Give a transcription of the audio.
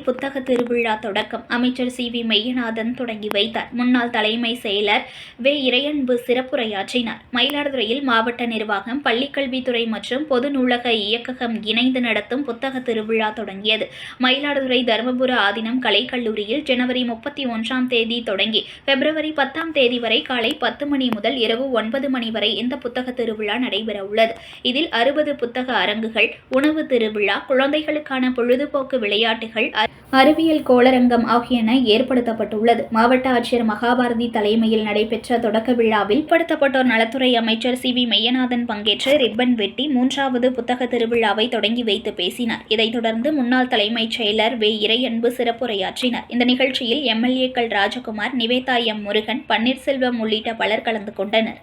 புத்தக திருவிழா தொடக்கம். அமைச்சர் சி.வி. மெய்யநாதன் தொடங்கி வைத்தார். முன்னாள் தலைமை செயலர் வே. இறையன்பு சிறப்புரையாற்றினார். மயிலாடுதுறையில் மாவட்ட நிர்வாகம், பள்ளிக்கல்வித்துறை மற்றும் பொது நூலக இயக்ககம் இணைந்து நடத்தும் புத்தக திருவிழா தொடங்கியது. மயிலாடுதுறை தர்மபுர ஆதீனம் கலைக்கல்லூரியில் ஜனவரி 31ஆம் தேதி தொடங்கி பிப்ரவரி 10ஆம் தேதி வரை காலை 10 மணி முதல் இரவு 9 மணி வரை இந்த புத்தக திருவிழா நடைபெற உள்ளது. இதில் 60 புத்தக அரங்குகள், உணவு திருவிழா, குழந்தைகளுக்கான பொழுதுபோக்கு விளையாட்டுகள், அறிவியல் கோளரங்கம் ஆகியன ஏற்படுத்தப்பட்டுள்ளது. மாவட்ட ஆட்சியர் மகாபாரதி தலைமையில் நடைபெற்ற தொடக்க விழாவில் பிற்படுத்தப்பட்டோர் நலத்துறை அமைச்சர் சி.வி. மெய்யநாதன் பங்கேற்று ரிப்பன் வெட்டி 3வது புத்தக திருவிழாவை தொடங்கி வைத்து பேசினார். இதைத் தொடர்ந்து முன்னாள் தலைமைச் செயலர் வே. இறையன்பு சிறப்புரையாற்றினார். இந்த நிகழ்ச்சியில் எம்.எல்.ஏக்கள் ராஜகுமார், நிவேதா எம். முருகன், பன்னீர்செல்வம் உள்ளிட்ட பலர் கலந்து கொண்டனர்.